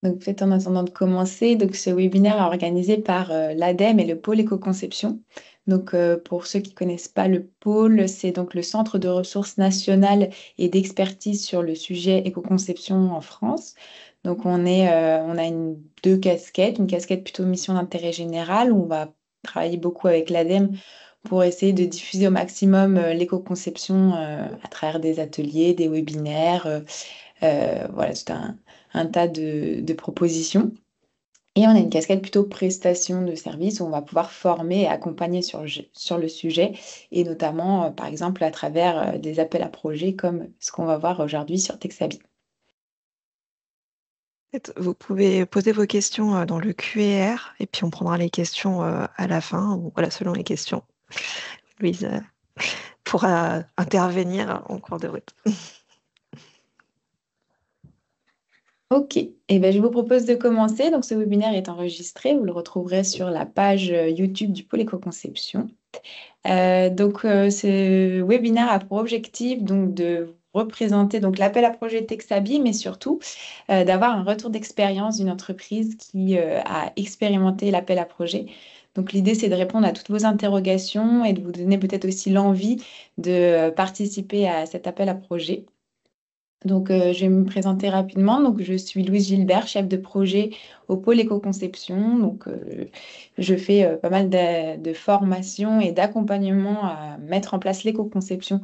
Donc, peut-être en attendant de commencer, donc ce webinaire est organisé par l'ADEME et le pôle éco-conception. Donc, pour ceux qui ne connaissent pas le pôle, c'est donc le Centre de ressources nationales et d'expertise sur le sujet éco-conception en France. Donc, on a deux casquettes, une casquette plutôt mission d'intérêt général, où on va travailler beaucoup avec l'ADEME pour essayer de diffuser au maximum l'éco-conception à travers des ateliers, des webinaires. Voilà, c'est un tas de propositions. Et on a une casquette plutôt prestation de services où on va pouvoir former et accompagner sur le sujet, et notamment, par exemple, à travers des appels à projets comme ce qu'on va voir aujourd'hui sur Texabi. Vous pouvez poser vos questions dans le Q&R et puis on prendra les questions à la fin, ou voilà, selon les questions. Louise pourra intervenir en cours de route. Ok, et ben, je vous propose de commencer. Donc, ce webinaire est enregistré. Vous le retrouverez sur la page YouTube du pôle éco-conception. Ce webinaire a pour objectif donc, de représenter donc, l'appel à projet Texabi, mais surtout d'avoir un retour d'expérience d'une entreprise qui a expérimenté l'appel à projet. Donc, l'idée, c'est de répondre à toutes vos interrogations et de vous donner peut-être aussi l'envie de participer à cet appel à projet. Donc, je vais me présenter rapidement. Donc, je suis Louise Gilbert, chef de projet au pôle éco-conception. Donc, je fais pas mal de formations et d'accompagnement à mettre en place l'éco-conception,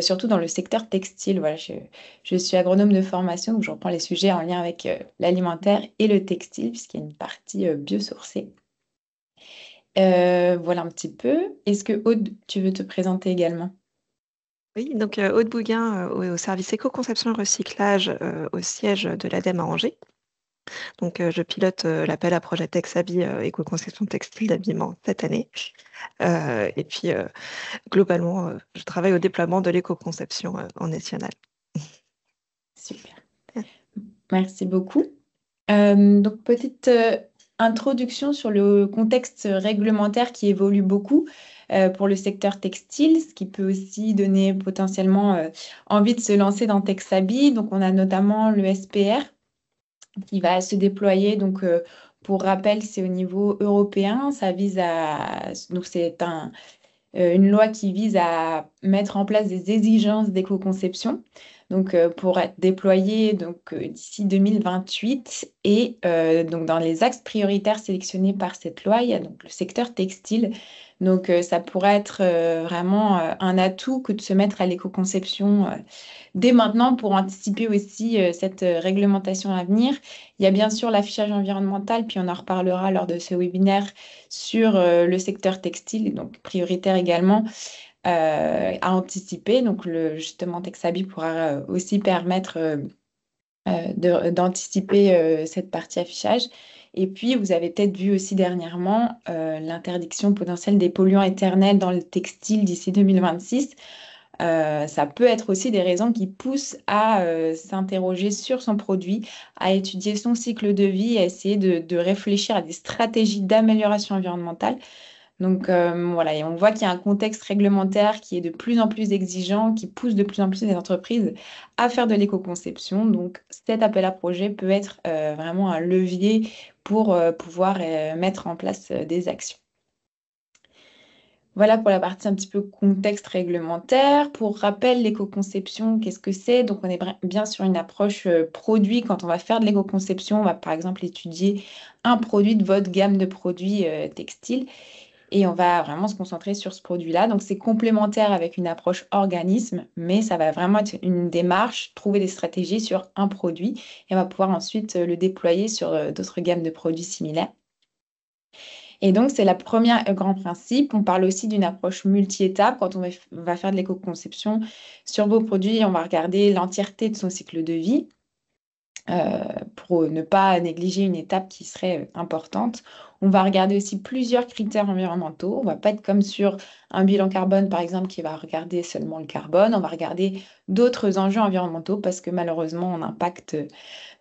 surtout dans le secteur textile. Voilà, je suis agronome de formation, donc je reprends les sujets en lien avec l'alimentaire et le textile, puisqu'il y a une partie biosourcée. Voilà un petit peu. Est-ce que Aude, tu veux te présenter également? Oui, donc Aude Bouguin au service éco-conception et recyclage au siège de l'ADEME à Angers. Donc je pilote l'appel à projet Texabi éco-conception textile d'habillement cette année. Et puis globalement, je travaille au déploiement de l'éco-conception en national. Super. Merci beaucoup. Donc, petite introduction sur le contexte réglementaire qui évolue beaucoup pour le secteur textile, ce qui peut aussi donner potentiellement envie de se lancer dans Texabi. Donc, on a notamment le SPR qui va se déployer. Donc, pour rappel, c'est au niveau européen. Ça vise à... Donc, une loi qui vise à mettre en place des exigences d'éco-conception, donc pour être déployée d'ici 2028. Et donc dans les axes prioritaires sélectionnés par cette loi, il y a donc le secteur textile. Donc ça pourrait être vraiment un atout que de se mettre à l'éco-conception dès maintenant pour anticiper aussi cette réglementation à venir. Il y a bien sûr l'affichage environnemental, puis on en reparlera lors de ce webinaire sur le secteur textile, donc prioritaire également à anticiper. Donc justement, Texabi pourra aussi permettre d'anticiper cette partie affichage. Et puis, vous avez peut-être vu aussi dernièrement l'interdiction potentielle des polluants éternels dans le textile d'ici 2026. Ça peut être aussi des raisons qui poussent à s'interroger sur son produit, à étudier son cycle de vie, à essayer de réfléchir à des stratégies d'amélioration environnementale. Donc voilà, et on voit qu'il y a un contexte réglementaire qui est de plus en plus exigeant, qui pousse de plus en plus les entreprises à faire de l'éco-conception. Donc cet appel à projet peut être vraiment un levier pour pouvoir mettre en place des actions. Voilà pour la partie un petit peu contexte réglementaire. Pour rappel, l'éco-conception, qu'est-ce que c'est? Donc, on est bien sur une approche produit. Quand on va faire de l'éco-conception, on va par exemple étudier un produit de votre gamme de produits textiles et on va vraiment se concentrer sur ce produit-là. Donc, c'est complémentaire avec une approche organisme, mais ça va vraiment être une démarche, trouver des stratégies sur un produit et on va pouvoir ensuite le déployer sur d'autres gammes de produits similaires. Et donc, c'est la première grand principe. On parle aussi d'une approche multi-étapes. Quand on va faire de l'éco-conception sur vos produits, on va regarder l'entièreté de son cycle de vie pour ne pas négliger une étape qui serait importante. On va regarder aussi plusieurs critères environnementaux. On ne va pas être comme sur un bilan carbone, par exemple, qui va regarder seulement le carbone. On va regarder d'autres enjeux environnementaux parce que malheureusement, on impacte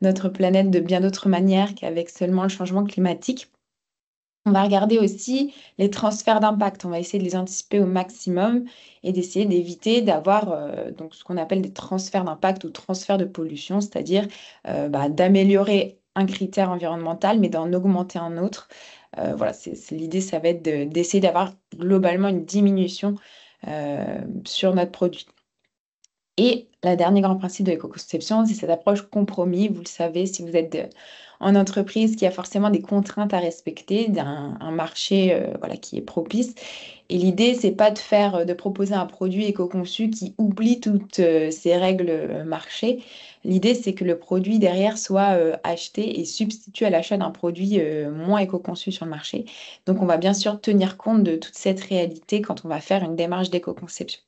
notre planète de bien d'autres manières qu'avec seulement le changement climatique. On va regarder aussi les transferts d'impact. On va essayer de les anticiper au maximum et d'essayer d'éviter d'avoir donc ce qu'on appelle des transferts d'impact ou transferts de pollution, c'est-à-dire d'améliorer un critère environnemental, mais d'en augmenter un autre. Voilà, l'idée, ça va être d'essayer d'avoir globalement une diminution sur notre produit. Et le dernier grand principe de l'éco-conception, c'est cette approche compromis. Vous le savez, si vous êtes en entreprise qui a forcément des contraintes à respecter, un marché voilà, qui est propice. Et l'idée, c'est pas de proposer un produit éco-conçu qui oublie toutes ces règles marché. L'idée, c'est que le produit derrière soit acheté et substitué à l'achat d'un produit moins éco-conçu sur le marché. Donc, on va bien sûr tenir compte de toute cette réalité quand on va faire une démarche d'éco-conception.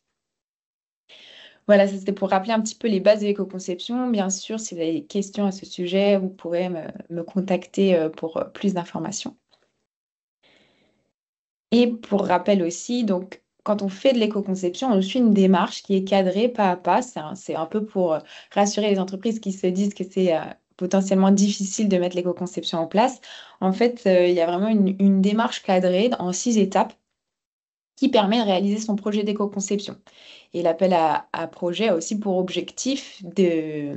Voilà, ça c'était pour rappeler un petit peu les bases de l'éco-conception. Bien sûr, si vous avez des questions à ce sujet, vous pourrez me contacter pour plus d'informations. Et pour rappel aussi, donc, quand on fait de l'éco-conception, on suit une démarche qui est cadrée pas à pas. C'est un peu pour rassurer les entreprises qui se disent que c'est potentiellement difficile de mettre l'éco-conception en place. En fait, il y a vraiment une démarche cadrée en 6 étapes qui permet de réaliser son projet d'éco-conception. Et l'appel à projet a aussi pour objectif de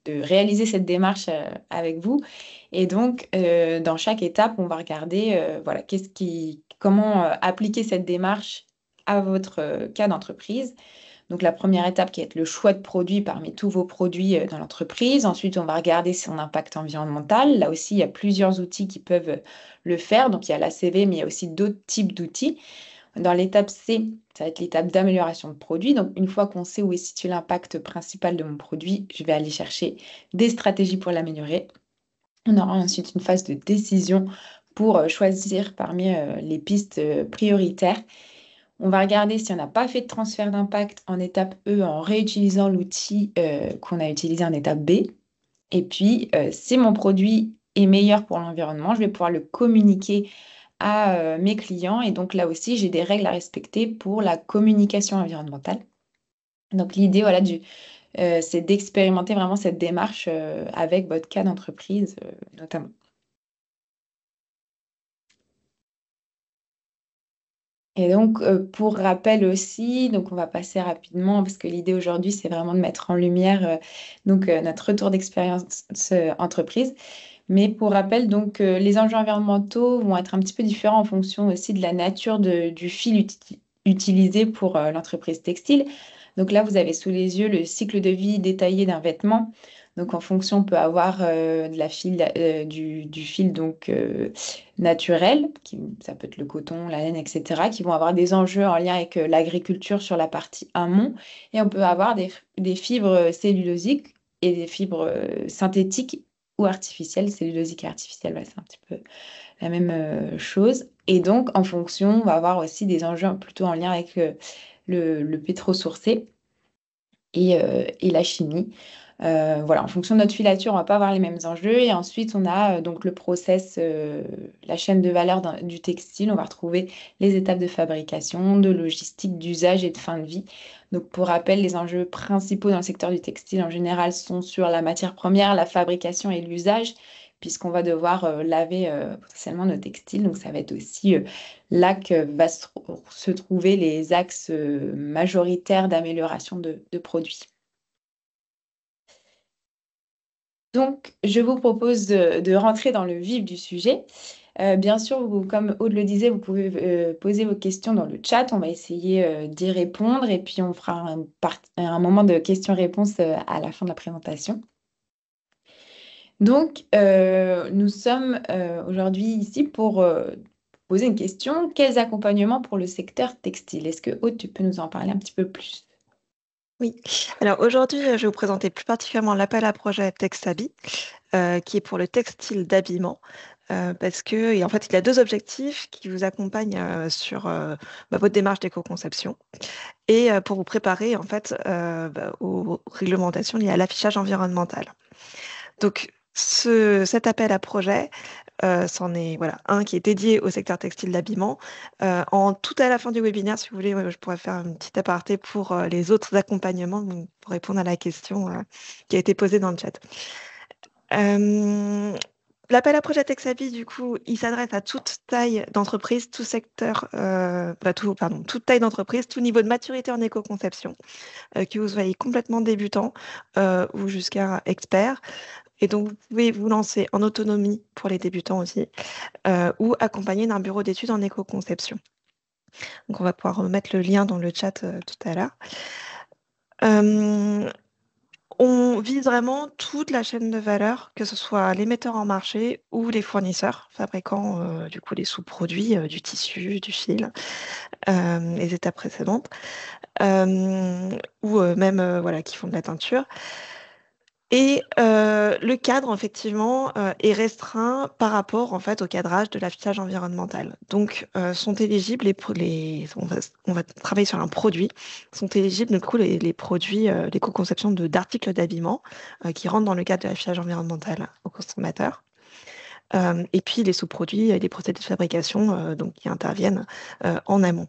réaliser cette démarche avec vous. Et donc, dans chaque étape, on va regarder voilà, comment appliquer cette démarche à votre cas d'entreprise. Donc, la première étape qui va être le choix de produits parmi tous vos produits dans l'entreprise. Ensuite, on va regarder son impact environnemental. Là aussi, il y a plusieurs outils qui peuvent le faire. Donc, il y a l'ACV, mais il y a aussi d'autres types d'outils. Dans l'étape C, ça va être l'étape d'amélioration de produit. Donc, une fois qu'on sait où est situé l'impact principal de mon produit, je vais aller chercher des stratégies pour l'améliorer. On aura ensuite une phase de décision pour choisir parmi les pistes prioritaires. On va regarder si on n'a pas fait de transfert d'impact en étape E en réutilisant l'outil qu'on a utilisé en étape B. Et puis, si mon produit est meilleur pour l'environnement, je vais pouvoir le communiquer à mes clients. Et donc là aussi, j'ai des règles à respecter pour la communication environnementale. Donc l'idée, voilà, c'est d'expérimenter vraiment cette démarche avec votre cas d'entreprise notamment. Et donc, pour rappel aussi, donc on va passer rapidement parce que l'idée aujourd'hui, c'est vraiment de mettre en lumière notre retour d'expérience entreprise. Mais pour rappel, donc, les enjeux environnementaux vont être un petit peu différents en fonction aussi de la nature du fil utilisé pour l'entreprise textile. Donc là, vous avez sous les yeux le cycle de vie détaillé d'un vêtement. Donc en fonction, on peut avoir du fil donc, naturel, ça peut être le coton, la laine, etc., qui vont avoir des enjeux en lien avec l'agriculture sur la partie amont. Et on peut avoir des fibres cellulosiques et des fibres synthétiques ou artificielle, cellulosique et artificielle, c'est un petit peu la même chose. Et donc, en fonction, on va avoir aussi des enjeux plutôt en lien avec le pétro-sourcé et la chimie. Voilà, en fonction de notre filature, on va pas avoir les mêmes enjeux. Et ensuite, on a donc le process, la chaîne de valeur du textile. On va retrouver les étapes de fabrication, de logistique, d'usage et de fin de vie. Donc, pour rappel, les enjeux principaux dans le secteur du textile en général sont sur la matière première, la fabrication et l'usage, puisqu'on va devoir laver potentiellement nos textiles. Donc, ça va être aussi là que va se trouver les axes majoritaires d'amélioration de produits. Donc, je vous propose de rentrer dans le vif du sujet. Bien sûr, comme Aude le disait, vous pouvez poser vos questions dans le chat. On va essayer d'y répondre et puis on fera un moment de questions-réponses à la fin de la présentation. Donc, nous sommes aujourd'hui ici pour poser une question. Quels accompagnements pour le secteur textile? Est-ce que Aude, tu peux nous en parler un petit peu plus? Oui, alors aujourd'hui, je vais vous présenter plus particulièrement l'appel à projet Texabi, qui est pour le textile d'habillement. Parce que, en fait, il a deux objectifs qui vous accompagnent sur votre démarche d'éco-conception et pour vous préparer en fait aux réglementations liées à l'affichage environnemental. Donc, cet appel à projet, c'en est voilà, un qui est dédié au secteur textile d'habillement. Tout à la fin du webinaire, si vous voulez, je pourrais faire un petit aparté pour les autres accompagnements pour répondre à la question qui a été posée dans le chat. L'appel à projet Texabi, du coup, il s'adresse à toute taille d'entreprise, tout secteur, toute taille d'entreprise, tout niveau de maturité en éco-conception, que vous soyez complètement débutant ou jusqu'à expert. Et donc, vous pouvez vous lancer en autonomie pour les débutants aussi, ou accompagné d'un bureau d'études en éco-conception. Donc, on va pouvoir remettre le lien dans le chat tout à l'heure. On vise vraiment toute la chaîne de valeur, que ce soit les metteurs en marché ou les fournisseurs, fabricants du coup les sous-produits, du tissu, du fil, les étapes précédentes, ou même voilà, qui font de la teinture. Et le cadre, effectivement, est restreint par rapport en fait, au cadrage de l'affichage environnemental. Donc, sont éligibles on va travailler sur un produit, sont éligibles du coup les produits, l'éco-conception d'articles d'habillement qui rentrent dans le cadre de l'affichage environnemental au consommateur. Et puis les sous-produits et les procédés de fabrication donc, qui interviennent en amont.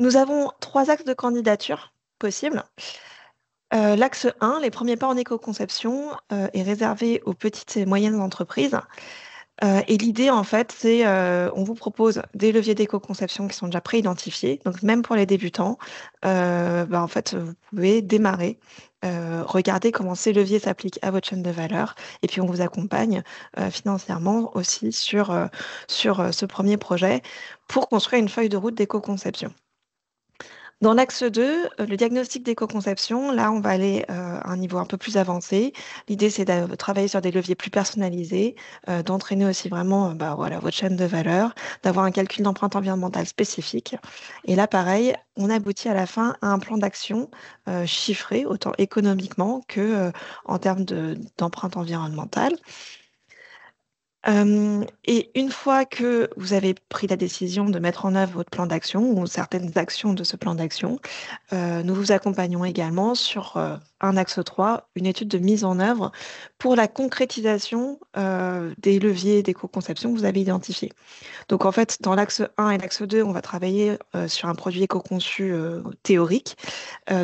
Nous avons 3 axes de candidature possibles. L'axe 1, les premiers pas en éco-conception, est réservé aux petites et moyennes entreprises. Et l'idée, en fait, c'est on vous propose des leviers d'éco-conception qui sont déjà pré-identifiés. Donc, même pour les débutants, en fait, vous pouvez démarrer, regarder comment ces leviers s'appliquent à votre chaîne de valeur. Et puis, on vous accompagne financièrement aussi sur ce premier projet pour construire une feuille de route d'éco-conception. Dans l'axe 2, le diagnostic d'éco-conception, là, on va aller à un niveau un peu plus avancé. L'idée, c'est de travailler sur des leviers plus personnalisés, d'entraîner aussi vraiment voilà, votre chaîne de valeur, d'avoir un calcul d'empreinte environnementale spécifique. Et là, pareil, on aboutit à la fin à un plan d'action chiffré, autant économiquement que en termes d'empreinte environnementale. Et une fois que vous avez pris la décision de mettre en œuvre votre plan d'action ou certaines actions de ce plan d'action, nous vous accompagnons également sur un axe 3, une étude de mise en œuvre pour la concrétisation des leviers d'éco-conception que vous avez identifiés. Donc en fait, dans l'axe 1 et l'axe 2, on va travailler sur un produit éco-conçu théorique.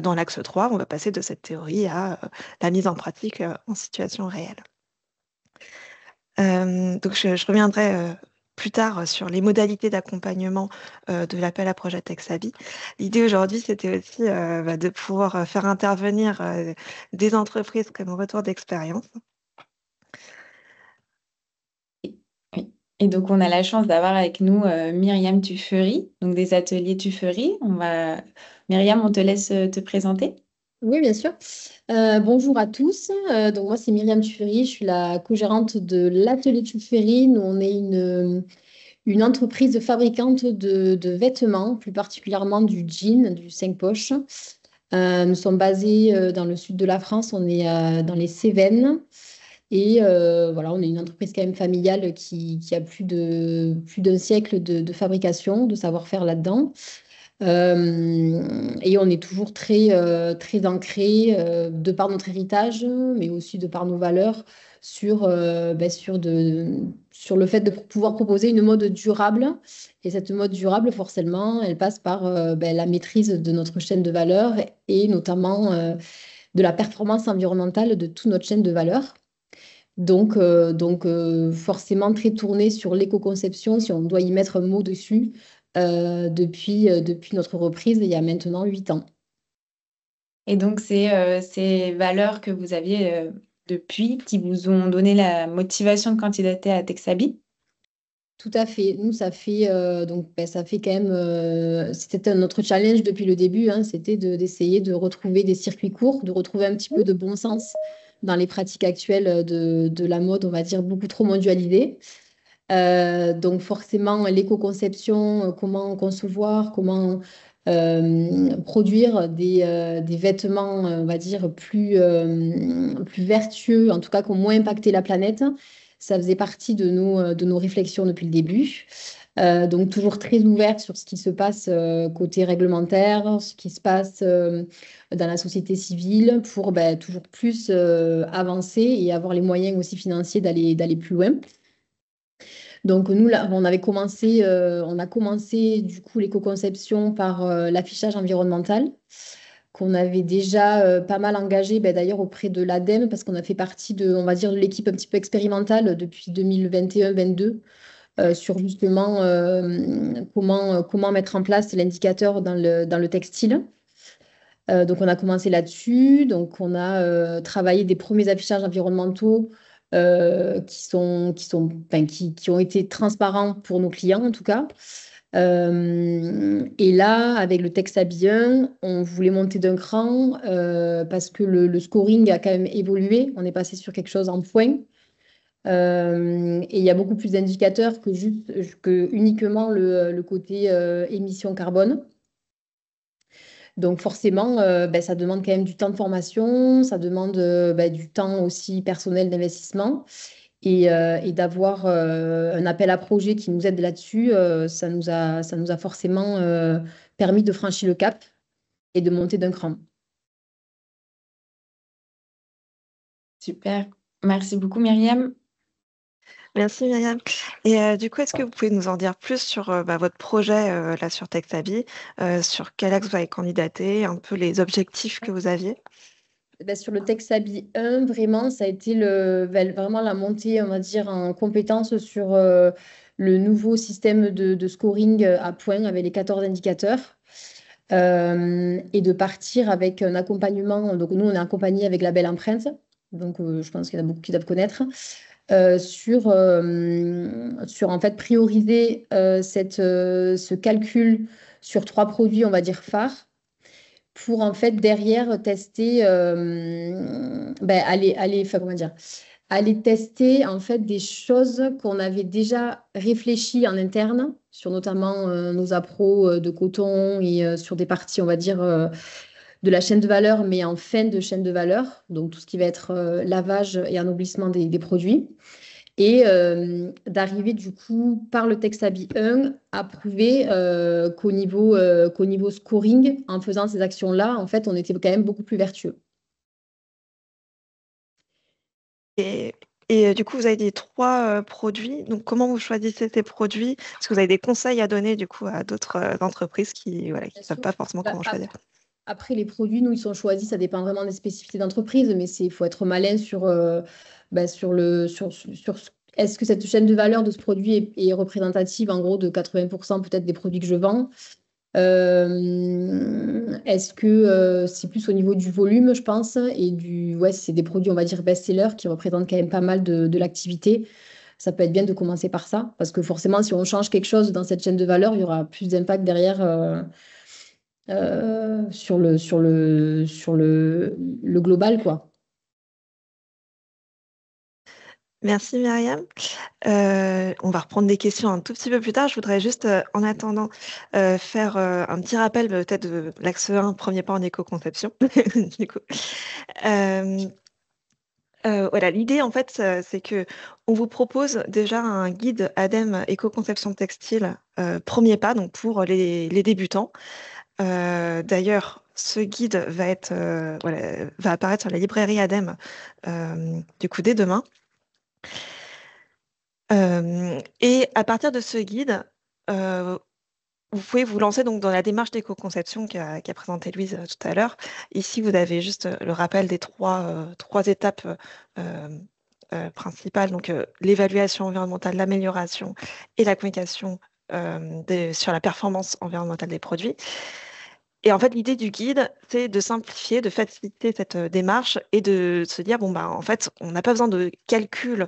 Dans l'axe 3, on va passer de cette théorie à la mise en pratique en situation réelle. Donc, je reviendrai plus tard sur les modalités d'accompagnement de l'appel à projet Texabi. L'idée aujourd'hui, c'était aussi de pouvoir faire intervenir des entreprises comme retour d'expérience. Oui. Et donc, on a la chance d'avoir avec nous Myriam Tuffery, donc des ateliers Tuffery. Myriam, on te laisse te présenter. Oui, bien sûr. Bonjour à tous. Donc moi, c'est Myriam Tuffery. Je suis la co-gérante de l'atelier Tuffery. Nous, on est une entreprise fabricante de vêtements, plus particulièrement du jean, du 5 poches. Nous sommes basés dans le sud de la France. On est dans les Cévennes. Et voilà, on est une entreprise quand même familiale qui a plus d'un siècle de fabrication, de savoir-faire là-dedans. Et on est toujours très ancré de par notre héritage, mais aussi de par nos valeurs sur le fait de pouvoir proposer une mode durable. Et cette mode durable, forcément, elle passe par la maîtrise de notre chaîne de valeurs et notamment de la performance environnementale de toute notre chaîne de valeurs. Donc, forcément très tourné sur l'éco-conception, si on doit y mettre un mot dessus, depuis notre reprise il y a maintenant 8 ans. Et donc, c'est ces valeurs que vous aviez depuis qui vous ont donné la motivation de candidater à Texabi? Tout à fait. Nous, ça fait quand même. C'était notre challenge depuis le début, hein, c'était d'essayer de retrouver des circuits courts, de retrouver un petit peu de bon sens dans les pratiques actuelles de la mode, on va dire, beaucoup trop mondialisée. Donc forcément, l'éco-conception, comment concevoir, comment produire des vêtements, on va dire, plus vertueux, en tout cas qui ont moins impacté la planète. Ça faisait partie de nos réflexions depuis le début. Donc toujours très ouverte sur ce qui se passe côté réglementaire, ce qui se passe dans la société civile pour toujours plus avancer et avoir les moyens aussi financiers d'aller plus loin. Donc nous, là, on a commencé du coup l'éco-conception par l'affichage environnemental qu'on avait déjà pas mal engagé d'ailleurs auprès de l'ADEME parce qu'on a fait partie on va dire, de l'équipe un petit peu expérimentale depuis 2021-22 sur justement comment mettre en place l'indicateur dans le textile. Donc, on a commencé là-dessus. Donc, on a travaillé des premiers affichages environnementaux qui ont été transparents pour nos clients, en tout cas. Et là, avec le Texabi 1, on voulait monter d'un cran parce que le scoring a quand même évolué. On est passé sur quelque chose en points. Et il y a beaucoup plus d'indicateurs que uniquement le côté émission carbone. Donc forcément, ça demande quand même du temps de formation, ça demande du temps aussi personnel d'investissement. Et d'avoir un appel à projet qui nous aide là-dessus, ça nous a forcément permis de franchir le cap et de monter d'un cran. Super. Merci beaucoup, Myriam. Merci Myriam. Et du coup, est-ce que vous pouvez nous en dire plus sur votre projet là sur Texabi, sur quel axe vous avez candidaté, un peu les objectifs que vous aviez? Sur le Texabi 1, vraiment, ça a été vraiment la montée, on va dire, en compétence sur le nouveau système de scoring à points avec les 14 indicateurs. Et de partir avec un accompagnement. Donc, nous, on est accompagné avec la Belle Empreinte. Donc, je pense qu'il y en a beaucoup qui doivent connaître. Sur en fait prioriser ce calcul sur 3 produits, on va dire phares, pour en fait derrière tester, aller tester en fait des choses qu'on avait déjà réfléchies en interne sur notamment nos appros de coton et sur des parties, on va dire, de la chaîne de valeur, mais en fin de chaîne de valeur, donc tout ce qui va être lavage et ennoblissement des produits. Et d'arriver du coup par le Texabi 1 à prouver qu'au niveau scoring, en faisant ces actions-là, en fait, on était quand même beaucoup plus vertueux. Et du coup, vous avez dit 3 produits. Donc, comment vous choisissez ces produits? Est-ce que vous avez des conseils à donner du coup à d'autres entreprises qui ne savent pas forcément comment choisir? Après, les produits, nous, ils sont choisis, ça dépend vraiment des spécificités d'entreprise, mais il faut être malin sur est-ce que cette chaîne de valeur de ce produit est représentative, en gros, de 80% peut-être des produits que je vends. Est-ce que c'est plus au niveau du volume, je pense, et c'est des produits, on va dire, best-sellers qui représentent quand même pas mal de l'activité. Ça peut être bien de commencer par ça, parce que forcément, si on change quelque chose dans cette chaîne de valeur, il y aura plus d'impact derrière sur le global, quoi. Merci Myriam. On va reprendre des questions un tout petit peu plus tard. Je voudrais juste, en attendant, faire un petit rappel peut-être de l'axe 1, premier pas en éco-conception. Du coup. Voilà, l'idée en fait, c'est que on vous propose déjà un guide ADEME éco-conception textile, premier pas, donc pour les débutants. D'ailleurs, ce guide va apparaître sur la librairie ADEME du coup dès demain. Et à partir de ce guide, vous pouvez vous lancer donc dans la démarche d'éco-conception qu'a présenté Louise tout à l'heure. Ici, vous avez juste le rappel des trois étapes principales, donc l'évaluation environnementale, l'amélioration et la communication sur la performance environnementale des produits. Et en fait, l'idée du guide, c'est de simplifier, de faciliter cette démarche et de se dire, en fait, on n'a pas besoin de calculs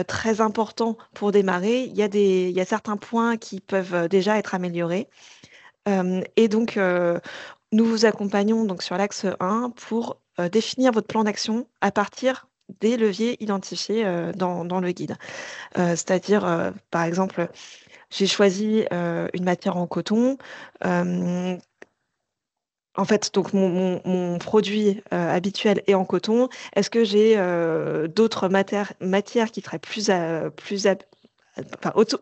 très importants pour démarrer. Il y a certains points qui peuvent déjà être améliorés. Et donc, nous vous accompagnons donc, sur l'axe 1 pour définir votre plan d'action à partir des leviers identifiés dans le guide. C'est-à-dire, par exemple, j'ai choisi une matière en coton. En fait, donc mon produit habituel est en coton. Est-ce que j'ai d'autres matières qui seraient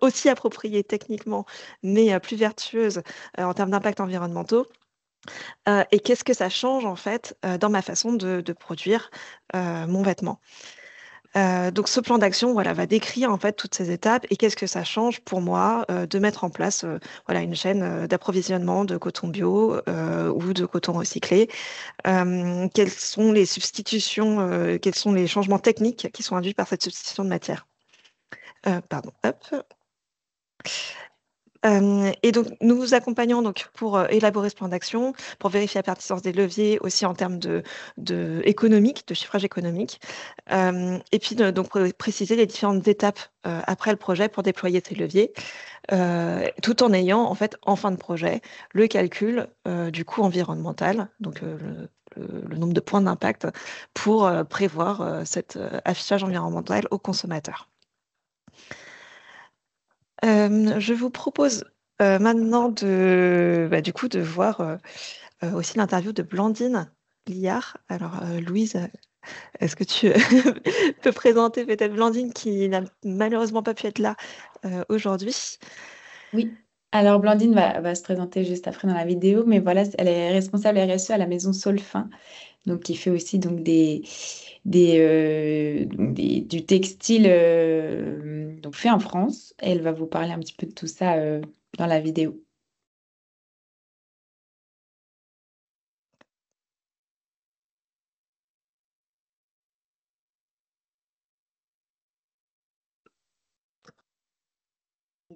aussi appropriées techniquement, mais plus vertueuses en termes d'impact environnementaux? Et qu'est-ce que ça change en fait dans ma façon de produire mon vêtement? Donc ce plan d'action va décrire en fait toutes ces étapes et qu'est-ce que ça change pour moi de mettre en place une chaîne d'approvisionnement de coton bio ou de coton recyclé. Quelles sont les substitutions, quels sont les changements techniques qui sont induits par cette substitution de matière? Pardon, hop. Et donc, nous vous accompagnons donc, pour élaborer ce plan d'action, pour vérifier la pertinence des leviers, aussi en termes économique, de chiffrage économique, et puis donc préciser les différentes étapes après le projet pour déployer ces leviers, tout en ayant en fait en fin de projet le calcul du coût environnemental, donc le nombre de points d'impact pour prévoir cet affichage environnemental aux consommateurs. Je vous propose maintenant du coup, de voir aussi l'interview de Blandine Liard. Alors, Louise, est-ce que tu peux présenter peut-être Blandine qui n'a malheureusement pas pu être là aujourd'hui? Oui. Alors, Blandine va se présenter juste après dans la vidéo, mais voilà, elle est responsable RSE à la maison Solfin, donc qui fait aussi donc du textile donc fait en France. Et elle va vous parler un petit peu de tout ça dans la vidéo.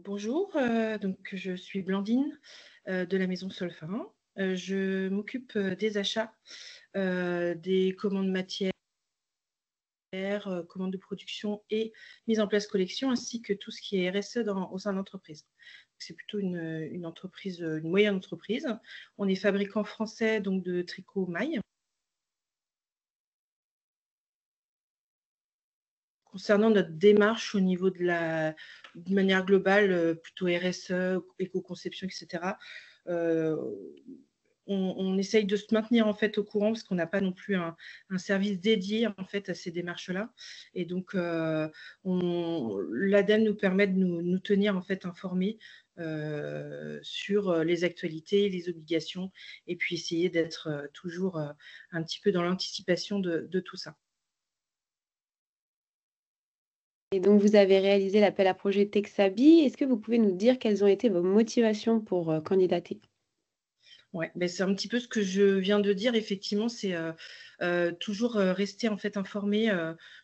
Bonjour, donc je suis Blandine de la maison Solfin. Je m'occupe des achats, des commandes matières, commandes de production et mise en place collection, ainsi que tout ce qui est RSE au sein de l'entreprise. C'est plutôt une entreprise, une moyenne entreprise. On est fabricant français donc de tricot maille. Concernant notre démarche au niveau de manière globale, plutôt RSE, éco-conception, etc., on essaye de se maintenir en fait au courant parce qu'on n'a pas non plus un service dédié en fait à ces démarches-là. Et donc, l'ADEME nous permet de nous tenir en fait informés sur les actualités, les obligations, et puis essayer d'être toujours un petit peu dans l'anticipation de tout ça. Et donc, vous avez réalisé l'appel à projet Texabi. Est-ce que vous pouvez nous dire quelles ont été vos motivations pour candidater? Ouais, ben c'est un petit peu ce que je viens de dire. Effectivement, c'est toujours rester en fait informé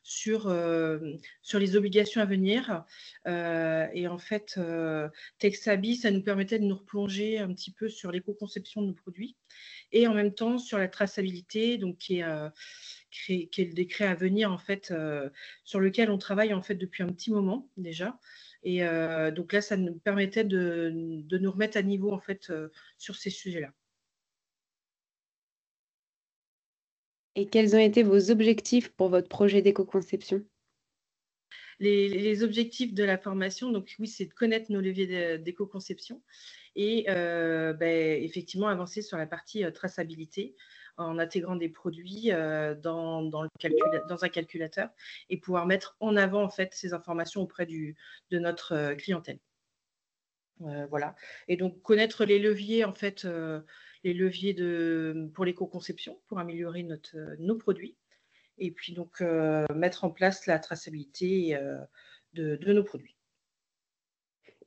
sur les obligations à venir. Et en fait, Texabi, ça nous permettait de nous replonger un petit peu sur l'éco-conception de nos produits et en même temps sur la traçabilité, donc qui est le décret à venir en fait, sur lequel on travaille en fait depuis un petit moment déjà. Et donc là, ça nous permettait de nous remettre à niveau en fait sur ces sujets-là. Et quels ont été vos objectifs pour votre projet d'éco-conception? Les objectifs de la formation, donc oui, c'est de connaître nos leviers d'éco-conception et effectivement avancer sur la partie traçabilité en intégrant des produits dans un calculateur et pouvoir mettre en avant en fait ces informations auprès de notre clientèle. Voilà. Et donc connaître les leviers en fait, les leviers pour l'éco-conception pour améliorer nos produits. Et puis donc mettre en place la traçabilité de nos produits.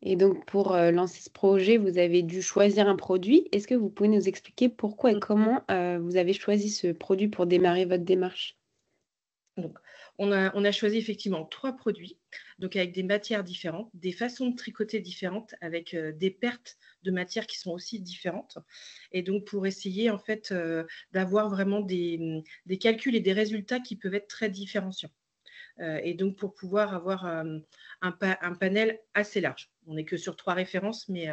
Et donc, pour lancer ce projet, vous avez dû choisir un produit. Est-ce que vous pouvez nous expliquer pourquoi et comment vous avez choisi ce produit pour démarrer votre démarche? Donc, on a choisi effectivement 3 produits, donc avec des matières différentes, des façons de tricoter différentes, avec des pertes de matière qui sont aussi différentes. Et donc, pour essayer en fait d'avoir vraiment des calculs et des résultats qui peuvent être très différenciants. Et donc, pour pouvoir avoir un panel assez large. On n'est que sur 3 références, mais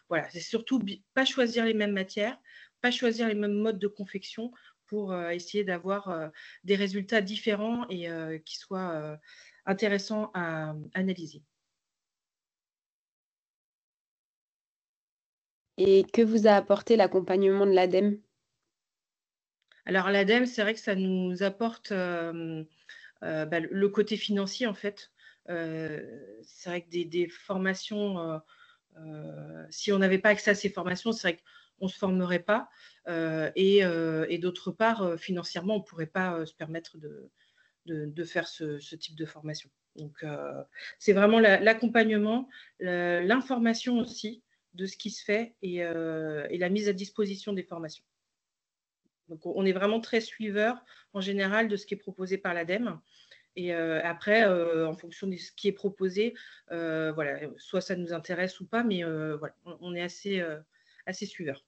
voilà, c'est surtout pas choisir les mêmes matières, pas choisir les mêmes modes de confection pour essayer d'avoir des résultats différents et qui soient intéressants à analyser. Et que vous a apporté l'accompagnement de l'ADEME? Alors, l'ADEME, c'est vrai que ça nous apporte le côté financier, en fait. C'est vrai que des formations, si on n'avait pas accès à ces formations, c'est vrai qu'on ne se formerait pas. Et d'autre part, financièrement, on ne pourrait pas se permettre de faire ce type de formation. Donc, c'est vraiment l'accompagnement, l'information aussi de ce qui se fait et la mise à disposition des formations. Donc, on est vraiment très suiveur en général de ce qui est proposé par l'ADEME. Et après, en fonction de ce qui est proposé, voilà, soit ça nous intéresse ou pas, mais voilà, on est assez suiveur.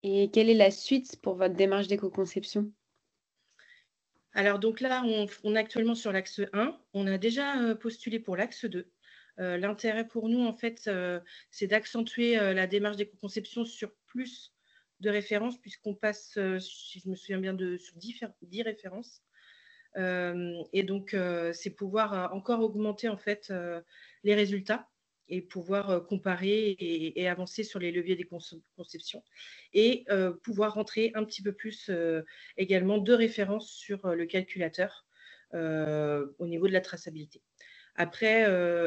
Et quelle est la suite pour votre démarche d'éco-conception? Alors donc là, on est actuellement sur l'axe 1. On a déjà postulé pour l'axe 2. L'intérêt pour nous, en fait, c'est d'accentuer la démarche d'éco-conception sur plus de références, puisqu'on passe, si je me souviens bien, sur 10 références. Et donc, c'est pouvoir encore augmenter, en fait, les résultats et pouvoir comparer et avancer sur les leviers des conceptions et pouvoir rentrer un petit peu plus également de références sur le calculateur au niveau de la traçabilité. Après,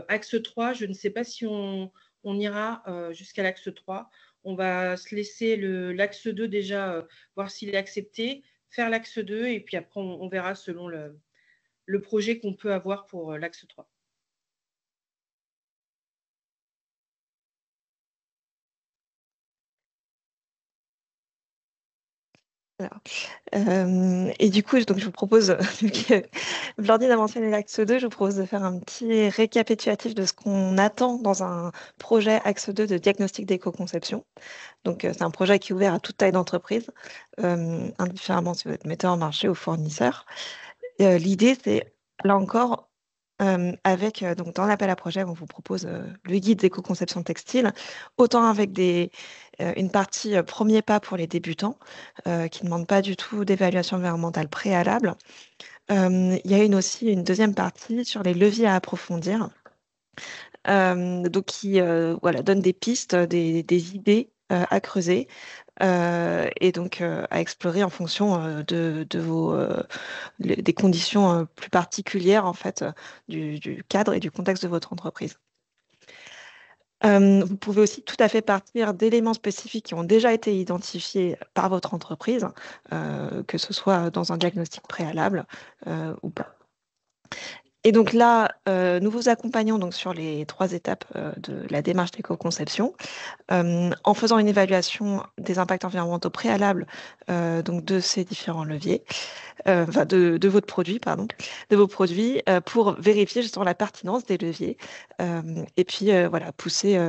axe 3, je ne sais pas si on ira jusqu'à l'axe 3. On va se laisser l'axe 2 déjà, voir s'il est accepté, faire l'axe 2 et puis après, on verra selon le projet qu'on peut avoir pour l'axe 3. Et du coup, donc je vous propose, vu que Blandine a mentionné l'axe 2, je vous propose de faire un petit récapitulatif de ce qu'on attend dans un projet axe 2 de diagnostic d'éco-conception. Donc, c'est un projet qui est ouvert à toute taille d'entreprise, indifféremment si vous êtes metteur en marché ou fournisseur. L'idée, c'est, là encore, donc dans l'appel à projet, on vous propose le guide d'éco-conception textile, autant avec une partie premier pas pour les débutants, qui ne demande pas du tout d'évaluation environnementale préalable. Il y a aussi une deuxième partie sur les leviers à approfondir, donc qui voilà, donne des pistes, des idées à creuser et donc à explorer en fonction de des conditions plus particulières en fait du cadre et du contexte de votre entreprise. Vous pouvez aussi tout à fait partir d'éléments spécifiques qui ont déjà été identifiés par votre entreprise, que ce soit dans un diagnostic préalable ou pas. Et donc là, nous vous accompagnons donc sur les 3 étapes de la démarche d'éco-conception, en faisant une évaluation des impacts environnementaux préalables donc de ces différents leviers, enfin de votre produit, pardon, de vos produits, pour vérifier justement la pertinence des leviers, et puis voilà, pousser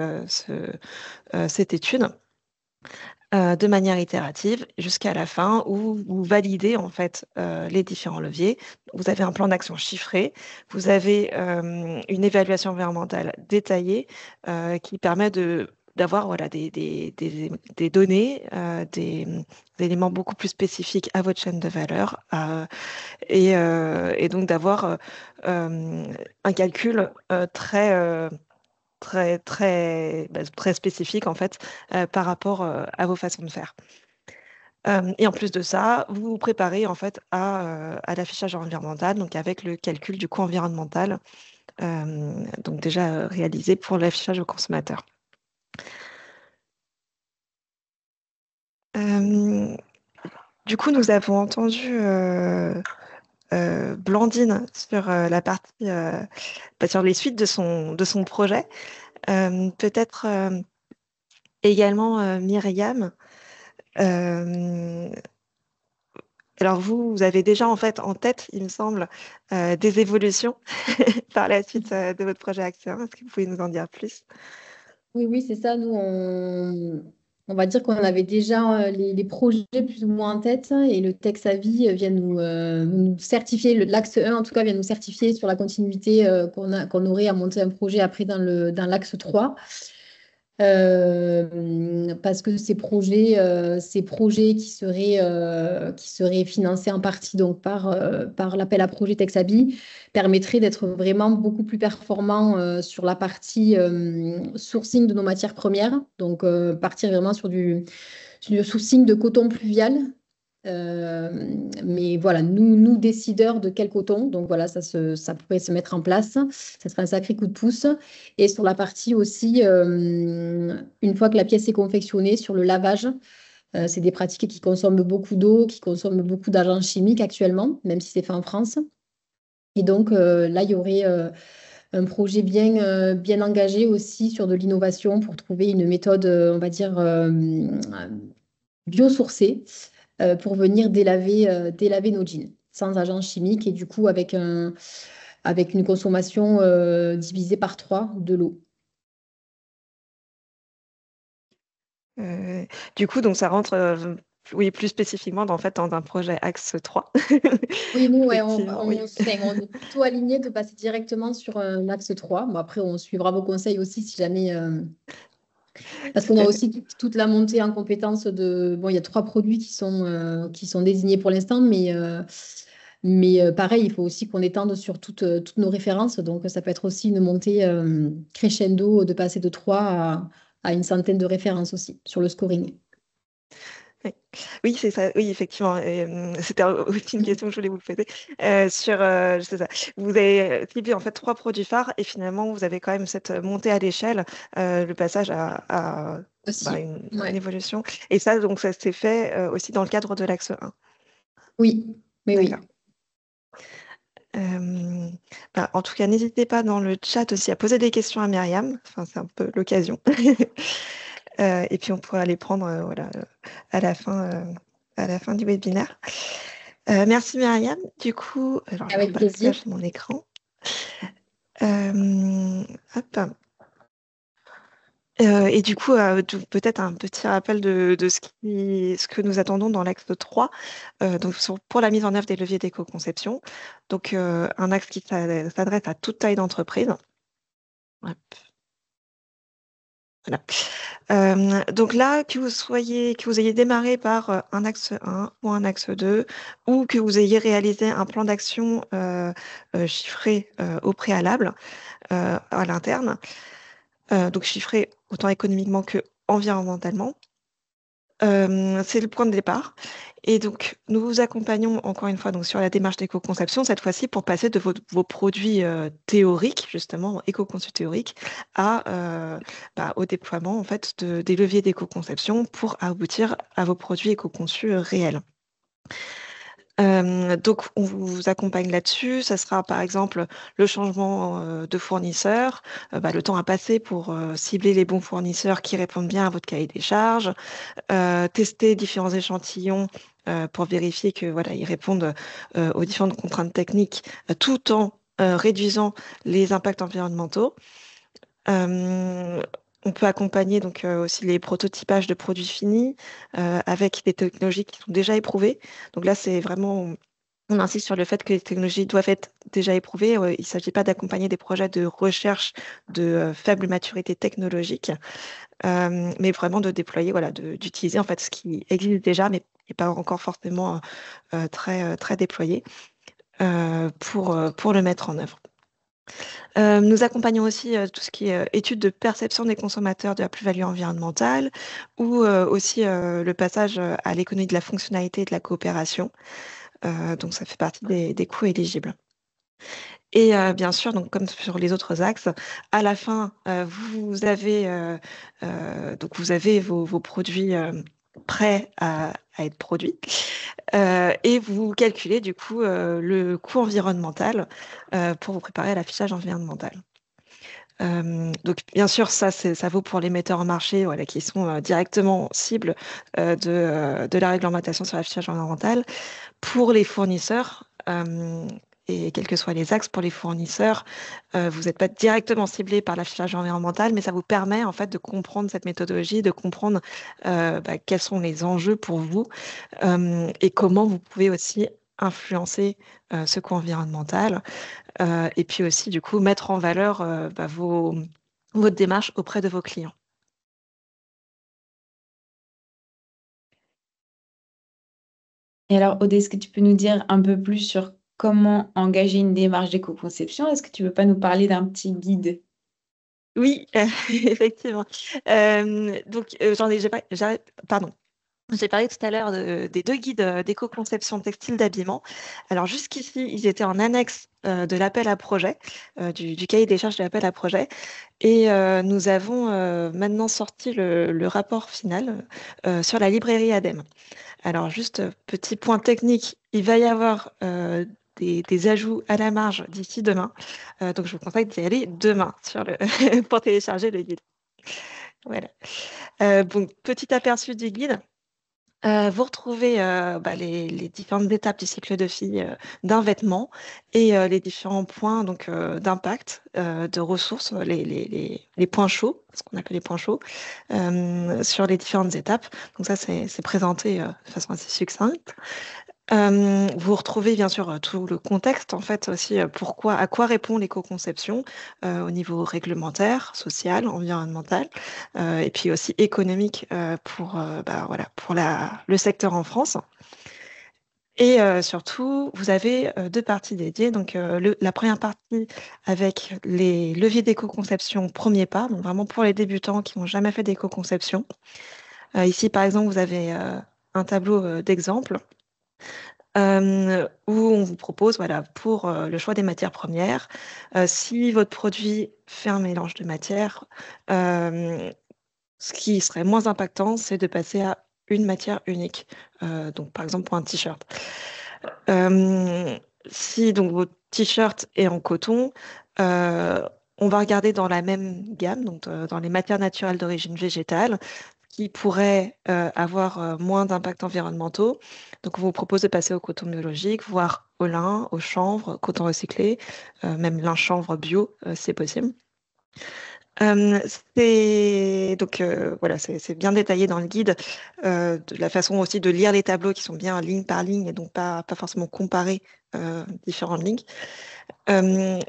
cette étude de manière itérative jusqu'à la fin où vous validez en fait les différents leviers. Vous avez un plan d'action chiffré, vous avez une évaluation environnementale détaillée qui permet d'avoir voilà, des données, des éléments beaucoup plus spécifiques à votre chaîne de valeur et donc d'avoir un calcul très spécifique en fait par rapport à vos façons de faire. Et en plus de ça, vous vous préparez en fait à l'affichage environnemental, donc avec le calcul du coût environnemental, donc déjà réalisé pour l'affichage au consommateur. Du coup, nous avons entendu Blandine sur la partie, sur les suites de son projet. Peut-être également Myriam. Alors vous avez déjà en fait en tête, il me semble, des évolutions par la suite de votre projet axe 1. Est-ce que vous pouvez nous en dire plus? Oui, c'est ça. Nous, on va dire qu'on avait déjà les projets plus ou moins en tête et le texte avis vient nous certifier, l'axe 1 en tout cas vient nous certifier sur la continuité qu'on aurait à monter un projet après dans l'axe 3. Parce que ces projets qui seraient financés en partie donc par l'appel à projet Texabi permettraient d'être vraiment beaucoup plus performants sur la partie sourcing de nos matières premières. Donc, partir vraiment sur du sourcing de coton pluvial. Mais voilà, nous décideurs de quel coton, donc voilà, ça pourrait se mettre en place. Ça serait un sacré coup de pouce. Et sur la partie aussi, une fois que la pièce est confectionnée, sur le lavage, c'est des pratiques qui consomment beaucoup d'eau, qui consomment beaucoup d'agents chimiques actuellement, même si c'est fait en France. Et donc là, il y aurait un projet bien engagé aussi sur de l'innovation pour trouver une méthode, on va dire, biosourcée pour venir délaver nos jeans, sans agents chimiques et du coup avec une consommation divisée par 3 de l'eau. Du coup, donc ça rentre oui, plus spécifiquement dans un projet Axe 3. Oui, nous, ouais, Effectivement, oui. on est plutôt aligné de passer directement sur un axe 3. Bon, après, on suivra vos conseils aussi si jamais. Parce qu'on Tout a à fait. aussi toute la montée en compétences de. Bon, il y a 3 produits qui sont désignés pour l'instant, mais pareil, il faut aussi qu'on étende sur toutes nos références. Donc, ça peut être aussi une montée crescendo de passer de 3 à une centaine de références aussi sur le scoring. Oui, oui, c'est ça. Oui, effectivement. Et, c'était aussi une question que je voulais vous poser c'est ça. Vous avez ciblé en fait 3 produits phares et finalement vous avez quand même cette montée à l'échelle, le passage à Aussi. une Ouais. évolution. Et ça, donc, ça s'est fait aussi dans le cadre de l'axe 1. Oui, oui, D'accord. oui. En tout cas, n'hésitez pas dans le chat aussi à poser des questions à Myriam. Enfin, c'est un peu l'occasion. Et puis on pourra les prendre voilà, à la fin du webinaire. Merci Myriam. Du coup, alors je Avec plaisir. partage mon écran. Hop. Et du coup, peut-être un petit rappel de ce que nous attendons dans l'axe 3, donc pour la mise en œuvre des leviers d'éco-conception. Donc, un axe qui s'adresse à toute taille d'entreprise. Hop, voilà. Donc là, que vous ayez démarré par un axe 1 ou un axe 2, ou que vous ayez réalisé un plan d'action chiffré au préalable à l'interne, donc chiffré autant économiquement que environnementalement. C'est le point de départ. Et donc, nous vous accompagnons encore une fois donc, sur la démarche d'éco-conception, cette fois-ci pour passer de vos produits théoriques, justement, éco-conçus théoriques, au déploiement en fait, des leviers d'éco-conception pour aboutir à vos produits éco-conçus réels. Donc, on vous accompagne là-dessus. Ça sera par exemple le changement de fournisseur, le temps à passer pour cibler les bons fournisseurs qui répondent bien à votre cahier des charges, tester différents échantillons pour vérifier que voilà, ils répondent aux différentes contraintes techniques tout en réduisant les impacts environnementaux. Euh, on peut accompagner donc aussi les prototypages de produits finis avec des technologies qui sont déjà éprouvées. Donc là, c'est vraiment on insiste sur le fait que les technologies doivent être déjà éprouvées. Il ne s'agit pas d'accompagner des projets de recherche de faible maturité technologique, mais vraiment de déployer, voilà, d'utiliser en fait ce qui existe déjà, mais n'est pas encore forcément très déployé pour le mettre en œuvre. Nous accompagnons aussi tout ce qui est étude de perception des consommateurs de la plus-value environnementale ou aussi le passage à l'économie de la fonctionnalité et de la coopération. Donc, ça fait partie des coûts éligibles. Et bien sûr, donc, comme sur les autres axes, à la fin, vous avez vos produits prêts à être produits et vous calculez du coup le coût environnemental pour vous préparer à l'affichage environnemental. Donc, bien sûr, ça vaut pour les metteurs en marché voilà, qui sont directement cibles de la réglementation sur l'affichage environnemental. Pour les fournisseurs, et quels que soient les axes pour les fournisseurs, vous n'êtes pas directement ciblé par l'affichage environnemental, mais ça vous permet en fait de comprendre cette méthodologie, de comprendre quels sont les enjeux pour vous et comment vous pouvez aussi influencer ce coût environnemental et puis aussi du coup mettre en valeur votre démarche auprès de vos clients. Et alors, Aude, est-ce que tu peux nous dire un peu plus sur comment engager une démarche d'éco-conception? Est-ce que tu veux pas nous parler d'un petit guide? Oui, effectivement. Pardon. J'ai parlé tout à l'heure des 2 guides d'éco-conception textile d'habillement. Alors jusqu'ici, ils étaient en annexe de l'appel à projet, du cahier des charges de l'appel à projet. Et nous avons maintenant sorti le rapport final sur la librairie ADEME. Alors juste petit point technique, il va y avoir des ajouts à la marge d'ici demain. Donc je vous conseille d'y aller demain pour télécharger le guide. Voilà. Bon, petit aperçu du guide. Vous retrouvez les différentes étapes du cycle de vie d'un vêtement et les différents points d'impact, de ressources, les points chauds, ce qu'on appelle les points chauds, sur les différentes étapes. Donc ça, c'est présenté de façon assez succincte. Vous retrouvez bien sûr tout le contexte, en fait, aussi, à quoi répond l'éco-conception au niveau réglementaire, social, environnemental, et puis aussi économique pour le secteur en France. Et surtout, vous avez deux parties dédiées. Donc, la première partie avec les leviers d'éco-conception premier pas, donc vraiment pour les débutants qui n'ont jamais fait d'éco-conception. Ici, par exemple, vous avez un tableau d'exemple où on vous propose, voilà, pour le choix des matières premières, si votre produit fait un mélange de matières, ce qui serait moins impactant, c'est de passer à une matière unique. Donc, par exemple, pour un t-shirt. Si donc votre t-shirt est en coton, on va regarder dans la même gamme, donc dans les matières naturelles d'origine végétale, qui pourraient avoir moins d'impacts environnementaux. Donc, on vous propose de passer au coton biologique, voire au lin, au chanvre, coton recyclé, même lin chanvre bio, c'est possible. Voilà, c'est bien détaillé dans le guide, de la façon aussi de lire les tableaux qui sont bien ligne par ligne et donc pas forcément comparer différentes lignes.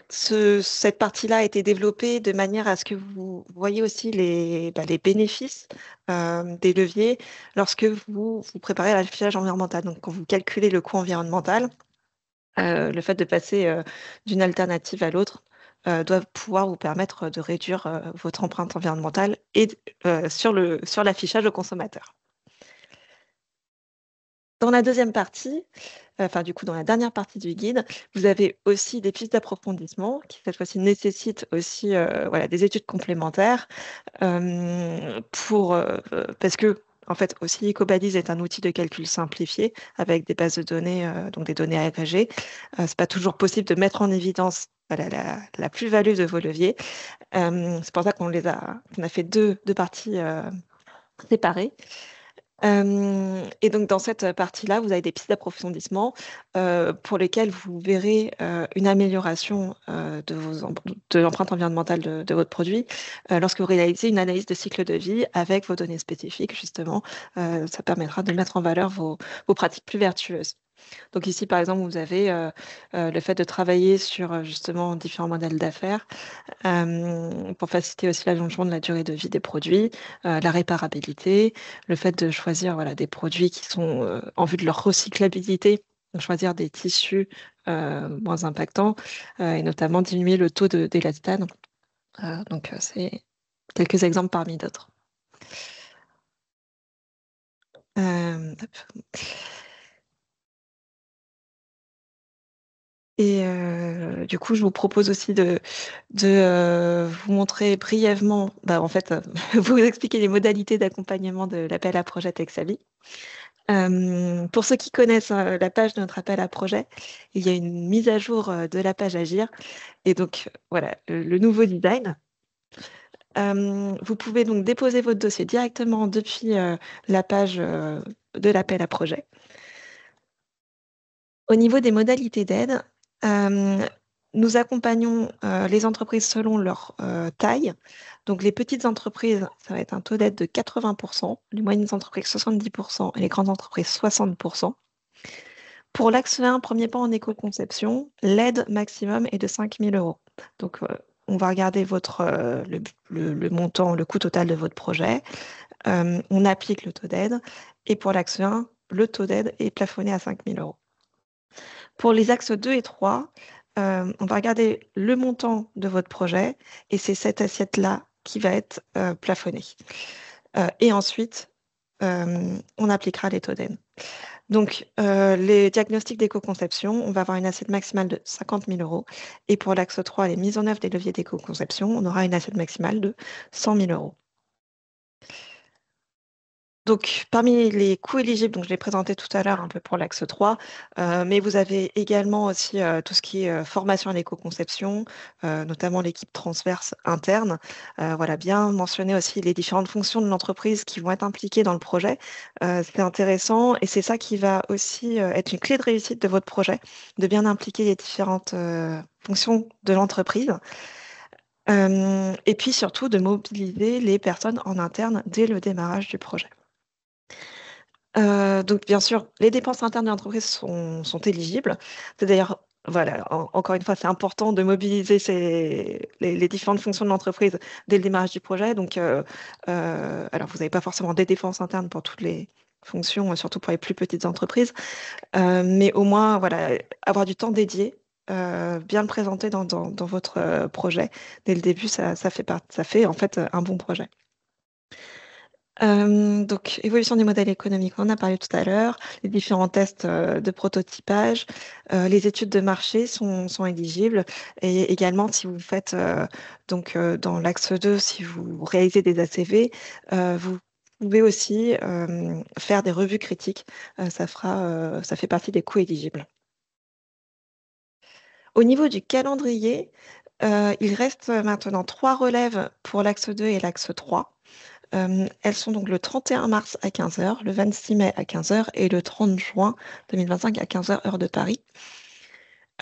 Cette partie-là a été développée de manière à ce que vous voyez aussi les bénéfices des leviers lorsque vous préparez l'affichage environnemental. Donc, quand vous calculez le coût environnemental, le fait de passer d'une alternative à l'autre doit pouvoir vous permettre de réduire votre empreinte environnementale et sur l'affichage au consommateur. Dans la deuxième partie, dans la dernière partie du guide, vous avez aussi des pistes d'approfondissement qui, cette fois-ci, nécessitent aussi des études complémentaires parce que, en fait, aussi, EcoBalize est un outil de calcul simplifié avec des bases de données, donc des données agrégées. Ce n'est pas toujours possible de mettre en évidence la plus-value de vos leviers. C'est pour ça qu'on a fait deux parties séparées. Et donc, dans cette partie-là, vous avez des pistes d'approfondissement pour lesquelles vous verrez une amélioration de l'empreinte environnementale de votre produit lorsque vous réalisez une analyse de cycle de vie avec vos données spécifiques, justement. Ça permettra de mettre en valeur vos pratiques plus vertueuses. Donc ici, par exemple, vous avez le fait de travailler sur justement différents modèles d'affaires pour faciliter aussi l'allongement de la durée de vie des produits, la réparabilité, le fait de choisir des produits qui sont en vue de leur recyclabilité, donc choisir des tissus moins impactants et notamment diminuer le taux d'élastane. C'est quelques exemples parmi d'autres. Et du coup, je vous propose aussi de vous montrer brièvement, vous expliquer les modalités d'accompagnement de l'appel à projet Texabi. Pour ceux qui connaissent la page de notre appel à projet, il y a une mise à jour de la page Agir. Et donc, voilà, le nouveau design. Vous pouvez donc déposer votre dossier directement depuis la page de l'appel à projet. Au niveau des modalités d'aide, nous accompagnons les entreprises selon leur taille. Donc, les petites entreprises, ça va être un taux d'aide de 80%, les moyennes entreprises 70% et les grandes entreprises 60%. Pour l'axe 1, premier pas en éco-conception, l'aide maximum est de 5 000 €. Donc, on va regarder le montant, le coût total de votre projet. On applique le taux d'aide. Et pour l'axe 1, le taux d'aide est plafonné à 5 000 €. Pour les axes 2 et 3, on va regarder le montant de votre projet et c'est cette assiette-là qui va être plafonnée. Et ensuite, on appliquera les taux d'aide. Donc, les diagnostics d'éco-conception, on va avoir une assiette maximale de 50 000 €. Et pour l'axe 3, les mises en œuvre des leviers d'éco-conception, on aura une assiette maximale de 100 000 €. Donc, parmi les coûts éligibles, donc je l'ai présenté tout à l'heure un peu pour l'axe 3, mais vous avez également aussi tout ce qui est formation à l'éco-conception, notamment l'équipe transverse interne. Voilà, bien mentionner aussi les différentes fonctions de l'entreprise qui vont être impliquées dans le projet. C'est intéressant et c'est ça qui va aussi être une clé de réussite de votre projet, de bien impliquer les différentes fonctions de l'entreprise. Et puis surtout de mobiliser les personnes en interne dès le démarrage du projet. Donc, bien sûr, les dépenses internes de l'entreprise sont éligibles. C'est d'ailleurs, voilà, encore une fois, c'est important de mobiliser les différentes fonctions de l'entreprise dès le démarrage du projet. Donc, alors, vous n'avez pas forcément des dépenses internes pour toutes les fonctions, surtout pour les plus petites entreprises, mais au moins, voilà, avoir du temps dédié, bien le présenter dans votre projet dès le début, ça fait en fait un bon projet. Donc, évolution des modèles économiques, on en a parlé tout à l'heure, les différents tests de prototypage, les études de marché sont éligibles et également si vous faites dans l'axe 2, si vous réalisez des ACV, vous pouvez aussi faire des revues critiques, ça fait partie des coûts éligibles. Au niveau du calendrier, il reste maintenant 3 relèves pour l'axe 2 et l'axe 3. Elles sont donc le 31 mars à 15h, le 26 mai à 15h et le 30 juin 2025 à 15h heure de Paris.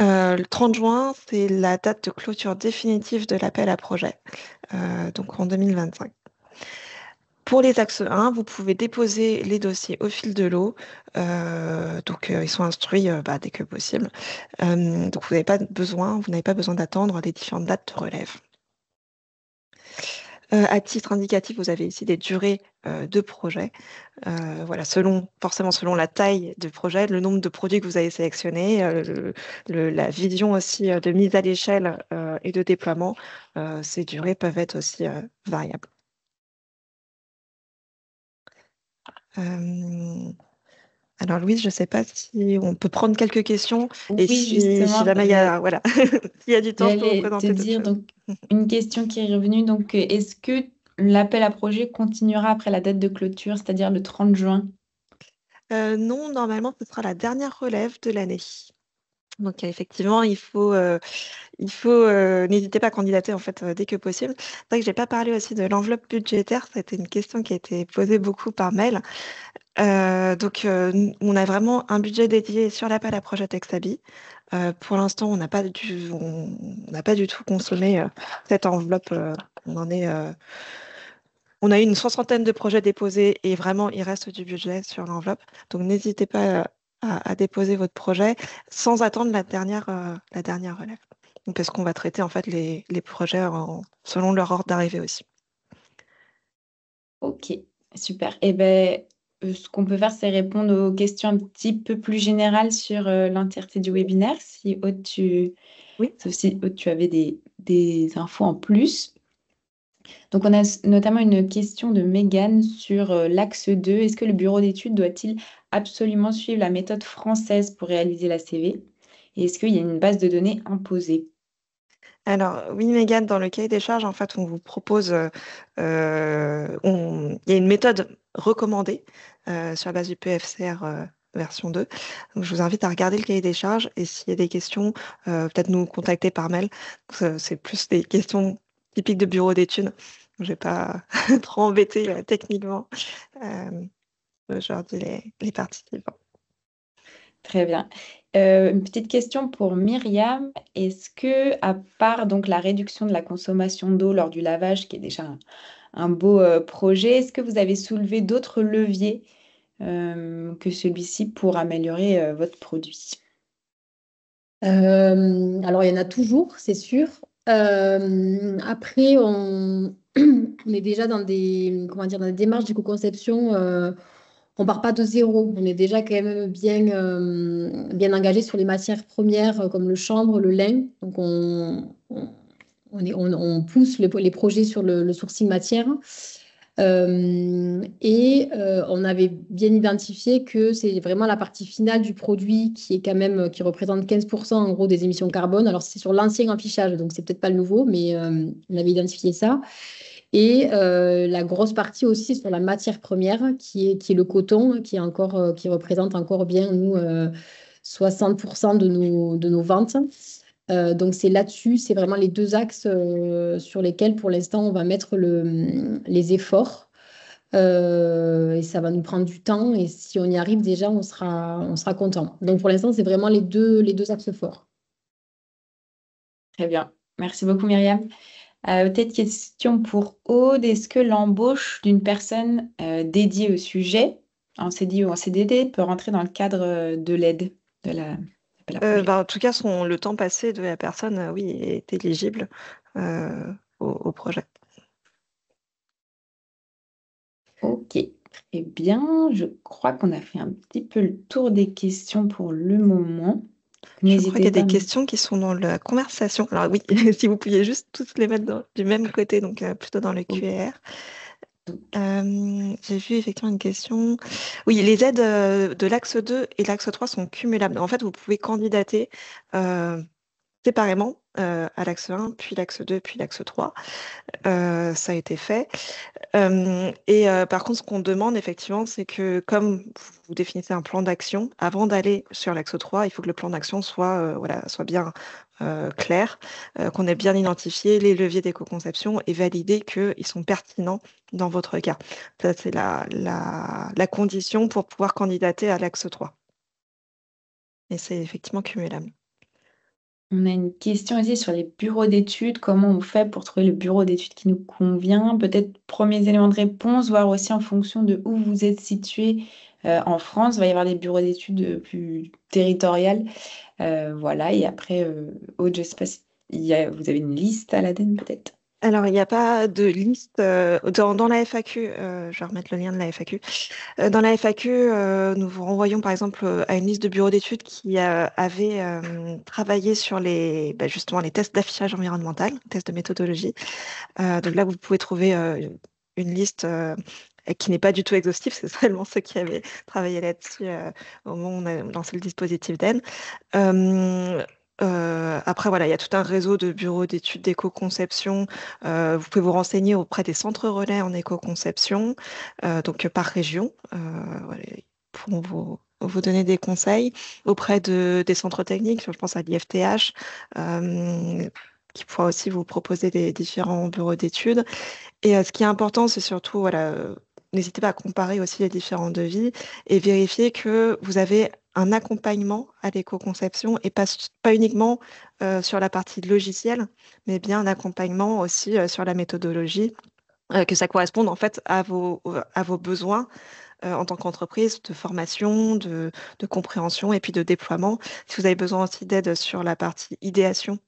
Le 30 juin, c'est la date de clôture définitive de l'appel à projet, donc en 2025. Pour les axes 1, vous pouvez déposer les dossiers au fil de l'eau, donc ils sont instruits dès que possible. Donc vous n'avez pas besoin d'attendre les différentes dates de relève. À titre indicatif, vous avez ici des durées de projet. Voilà, forcément selon la taille du projet, le nombre de produits que vous avez sélectionnés, la vision aussi de mise à l'échelle et de déploiement, ces durées peuvent être aussi variables. Alors Louise, je ne sais pas si on peut prendre quelques questions et Oui, si justement, jamais il y a, voilà, s'il y a du temps, je peux vous j'allais te présenter d'autres dire, choses. donc, une question qui est revenue. Donc, est-ce que l'appel à projet continuera après la date de clôture, c'est-à-dire le 30 juin? Non, normalement, ce sera la dernière relève de l'année. Donc effectivement, n'hésitez pas à candidater en fait dès que possible. C'est vrai que j'ai pas parlé aussi de l'enveloppe budgétaire. C'était une question qui a été posée beaucoup par mail. Donc on a vraiment un budget dédié sur l'appel à projet Texabi. Pour l'instant, on n'a pas du tout consommé cette enveloppe. On a eu une soixantaine de projets déposés et vraiment, il reste du budget sur l'enveloppe. Donc, n'hésitez pas à déposer votre projet sans attendre la dernière relève. Donc, parce qu'on va traiter en fait les projets selon leur ordre d'arrivée aussi. Ok, super. Et ben, ce qu'on peut faire, c'est répondre aux questions un petit peu plus générales sur l'entièreté du webinaire. Si Aude, Oui. sauf si Aude, tu avais des infos en plus. Donc, on a notamment une question de Mégane sur l'axe 2. Est-ce que le bureau d'études doit-il absolument suivre la méthode française pour réaliser la CV? Et est-ce qu'il y a une base de données imposée? Alors, oui, Mégane, dans le cahier des charges, en fait, on vous propose, il y a une méthode recommandée sur la base du PFCR version 2. Donc, je vous invite à regarder le cahier des charges et s'il y a des questions, peut-être nous contacter par mail. C'est plus des questions typiques de bureau d'études. Je ne vais pas trop embêter techniquement aujourd'hui les participants. Très bien. Une petite question pour Myriam. Est-ce que, à part donc la réduction de la consommation d'eau lors du lavage, qui est déjà un beau projet, est-ce que vous avez soulevé d'autres leviers que celui-ci pour améliorer votre produit? Alors, il y en a toujours, c'est sûr. Après, on est déjà dans dans des démarches d'éco-conception. On part pas de zéro. On est déjà quand même bien engagé sur les matières premières comme le chanvre, le lin. Donc, on pousse les projets sur le sourcing matière. On avait bien identifié que c'est vraiment la partie finale du produit qui représente 15% en gros des émissions carbone. Alors c'est sur l'ancien affichage, donc c'est peut-être pas le nouveau, mais on avait identifié ça. Et la grosse partie aussi sur la matière première, qui est le coton, qui représente encore bien, nous, 60% de nos ventes. Donc c'est là-dessus, c'est vraiment les deux axes sur lesquels pour l'instant on va mettre les efforts. Et ça va nous prendre du temps. Et si on y arrive déjà, on sera content. Donc pour l'instant, c'est vraiment les deux axes forts. Très bien. Merci beaucoup, Myriam. Peut-être question pour Aude. Est-ce que l'embauche d'une personne dédiée au sujet, en CDI ou en CDD, peut rentrer dans le cadre de l'aide de l'appel à projet? En tout cas, le temps passé de la personne, oui, est éligible au projet. Ok, très bien. Je crois qu'on a fait un petit peu le tour des questions pour le moment. Je crois qu'il y N'hésitez a pas. des questions qui sont dans la conversation. Alors oui, si vous pouviez juste tous les mettre du même côté, donc plutôt dans le QR. J'ai vu effectivement une question. Oui, les aides de l'axe 2 et l'axe 3 sont cumulables. En fait, vous pouvez candidater séparément à l'axe 1, puis l'axe 2, puis l'axe 3. Ça a été fait. Par contre, ce qu'on demande effectivement, c'est que comme vous définissez un plan d'action, avant d'aller sur l'axe 3, il faut que le plan d'action soit bien clair, qu'on ait bien identifié les leviers d'éco-conception et validé qu'ils sont pertinents dans votre cas. Ça, c'est la condition pour pouvoir candidater à l'axe 3. Et c'est effectivement cumulable. On a une question ici sur les bureaux d'études. Comment on fait pour trouver le bureau d'études qui nous convient? Peut-être premiers éléments de réponse, voir aussi en fonction de où vous êtes situé en France. Il va y avoir des bureaux d'études plus territoriales. Voilà. Et après, Aude, je ne sais pas si vous avez une liste à l'ADEME peut-être? Alors, il n'y a pas de liste dans la FAQ. Je vais remettre le lien de la FAQ. Dans la FAQ, nous vous renvoyons par exemple à une liste de bureaux d'études qui avait travaillé sur justement les tests d'affichage environnemental, tests de méthodologie. Donc là, vous pouvez trouver une liste qui n'est pas du tout exhaustive, c'est seulement ceux qui avaient travaillé là-dessus au moment où on a lancé le dispositif d'Aide. Après, voilà, il y a tout un réseau de bureaux d'études d'éco-conception. Vous pouvez vous renseigner auprès des centres relais en éco-conception, donc par région. Voilà, ils pourront vous donner des conseils auprès des centres techniques. Je pense à l'IFTH, qui pourra aussi vous proposer des différents bureaux d'études. Et ce qui est important, c'est surtout, voilà, n'hésitez pas à comparer aussi les différents devis et vérifier que vous avez un accompagnement à l'éco-conception et pas uniquement sur la partie logicielle, mais bien un accompagnement aussi sur la méthodologie, que ça corresponde en fait à vos besoins en tant qu'entreprise de formation, de compréhension et puis de déploiement. Si vous avez besoin aussi d'aide sur la partie idéation,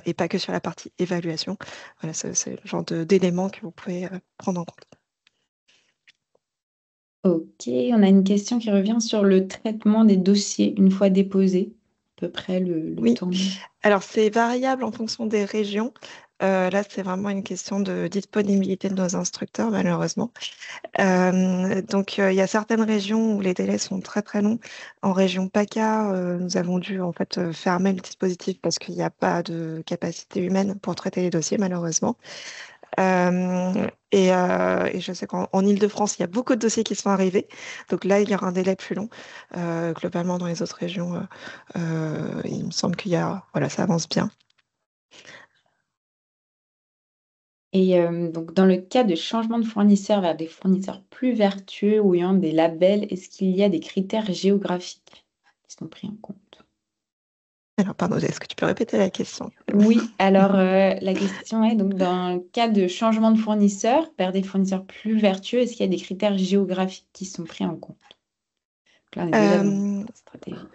et pas que sur la partie évaluation. Voilà, c'est le genre d'éléments que vous pouvez prendre en compte. Ok, on a une question qui revient sur le traitement des dossiers une fois déposés, à peu près le Oui, temps. alors c'est variable en fonction des régions. Là, c'est vraiment une question de disponibilité de nos instructeurs, malheureusement. Donc, il y a certaines régions où les délais sont très très longs. En région PACA, nous avons dû en fait fermer le dispositif parce qu'il n'y a pas de capacité humaine pour traiter les dossiers, malheureusement. Et je sais qu'en Île-de-France, il y a beaucoup de dossiers qui sont arrivés. Donc là, il y aura un délai plus long. Globalement, dans les autres régions, il me semble voilà, ça avance bien. Et donc, dans le cas de changement de fournisseur vers des fournisseurs plus vertueux ou ayant des labels, est-ce qu'il y a des critères géographiques qui sont pris en compte? Alors, pardon, est-ce que tu peux répéter la question? Oui, alors la question est donc dans le cas de changement de fournisseur vers des fournisseurs plus vertueux, est-ce qu'il y a des critères géographiques qui sont pris en compte? Donc là, on est déjà dans la stratégie.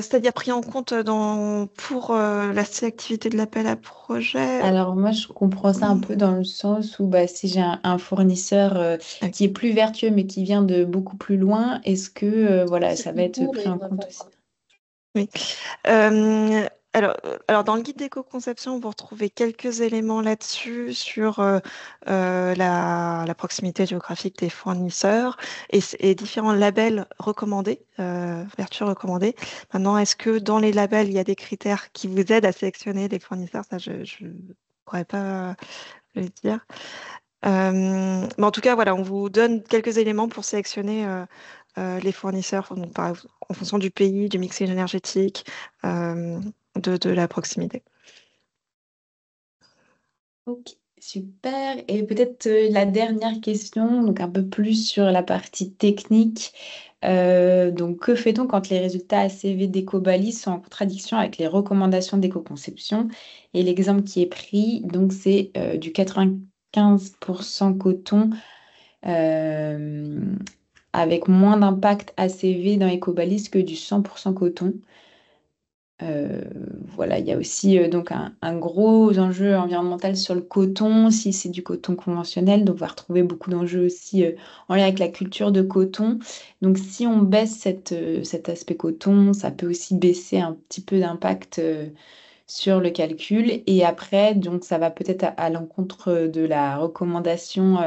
C'est-à-dire pris en compte pour la sélectivité de l'appel à projet. Alors moi, je comprends ça un peu dans le sens où si j'ai un fournisseur qui est plus vertueux mais qui vient de beaucoup plus loin, est-ce que voilà, ça va être pris en compte aussi? Oui. Alors, dans le guide d'éco-conception, vous retrouvez quelques éléments là-dessus sur la proximité géographique des fournisseurs et différents labels recommandés, vertus recommandées. Maintenant, est-ce que dans les labels, il y a des critères qui vous aident à sélectionner les fournisseurs? Ça, je ne pourrais pas je vais dire. Mais en tout cas, voilà, on vous donne quelques éléments pour sélectionner les fournisseurs donc, en fonction du pays, du mix énergétique, de la proximité. Ok, super. Et peut-être la dernière question, donc un peu plus sur la partie technique. Donc, que fait-on quand les résultats ACV d'Ecobalis sont en contradiction avec les recommandations d'éco-conception? Et l'exemple qui est pris, donc c'est du 95% coton euh, avec moins d'impact ACV dans Ecobalis que du 100% coton. Euh, voilà, il y a aussi donc un gros enjeu environnemental sur le coton, si c'est du coton conventionnel, donc on va retrouver beaucoup d'enjeux aussi en lien avec la culture de coton. Donc si on baisse cet aspect coton, ça peut aussi baisser un petit peu d'impact sur le calcul. Et après, donc ça va peut-être à l'encontre de la recommandation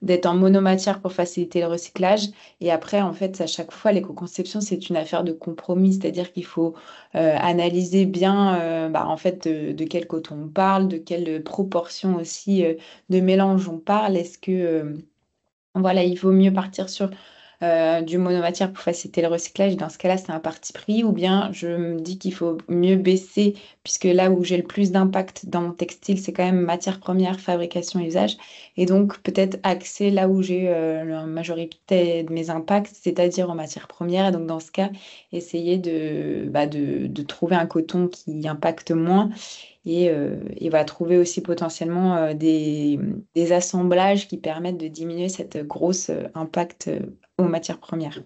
d'être en monomatière pour faciliter le recyclage. Et après, en fait, à chaque fois, l'éco-conception, c'est une affaire de compromis, c'est-à-dire qu'il faut analyser bien en fait, de quel coton on parle, de quelle proportion aussi de mélange on parle. Est-ce que voilà, il vaut mieux partir sur du monomatière pour faciliter le recyclage. Dans ce cas-là, c'est un parti pris. Ou bien je me dis qu'il faut mieux baisser, puisque là où j'ai le plus d'impact dans mon textile, c'est quand même matière première, fabrication, usage. Et donc peut-être axer là où j'ai la majorité de mes impacts, c'est-à-dire en matière première. Et donc dans ce cas, essayer de trouver un coton qui impacte moins et va trouver aussi potentiellement des assemblages qui permettent de diminuer cette grosse impact aux matières premières.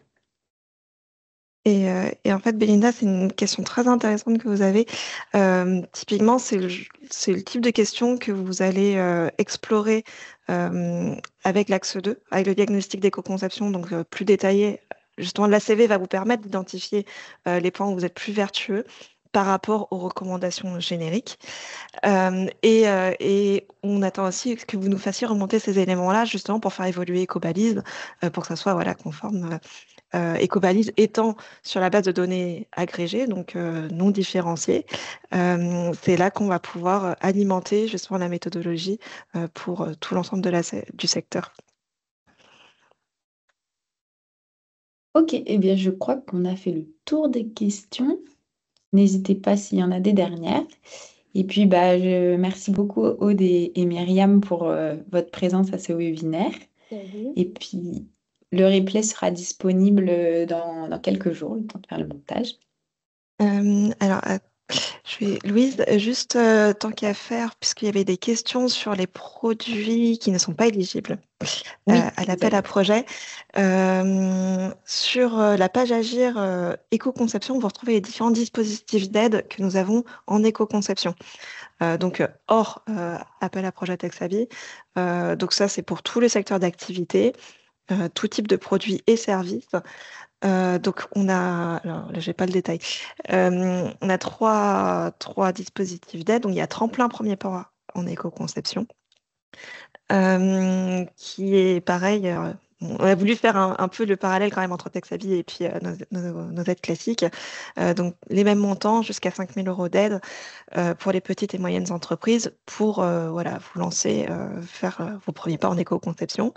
Et en fait, Belinda, c'est une question très intéressante que vous avez. Typiquement, c'est le type de question que vous allez explorer avec l'axe 2, avec le diagnostic d'éco-conception, donc plus détaillé. Justement, l'ACV va vous permettre d'identifier les points où vous êtes plus vertueux par rapport aux recommandations génériques. Et on attend aussi que vous nous fassiez remonter ces éléments-là, justement, pour faire évoluer Ecobalise, pour que ça soit voilà, conforme. Ecobalise étant sur la base de données agrégées, donc non différenciées, c'est là qu'on va pouvoir alimenter justement la méthodologie pour tout l'ensemble du secteur. Ok, eh bien je crois qu'on a fait le tour des questions. N'hésitez pas s'il y en a des dernières. Et puis je merci beaucoup Aude et Myriam pour votre présence à ce webinaire. Mhm. Et puis le replay sera disponible dans quelques jours, le temps de faire le montage. Alors, Louise, juste tant qu'à faire, puisqu'il y avait des questions sur les produits qui ne sont pas éligibles Oui, à l'appel à projet. Sur la page Agir éco-conception, vous retrouvez les différents dispositifs d'aide que nous avons en éco-conception. Donc, hors appel à projet Texabi. Donc, ça, c'est pour tous les secteurs d'activité, tout type de produits et services. Donc, on a, alors là, j'ai pas le détail. On a trois dispositifs d'aide. Donc, il y a Tremplin Premier Pas en éco-conception, qui est pareil. On a voulu faire un peu le parallèle quand même entre Texabi et puis nos aides classiques. Donc, les mêmes montants, jusqu'à 5 000 € d'aide pour les petites et moyennes entreprises pour voilà, vous lancer, faire vos premiers pas en éco-conception.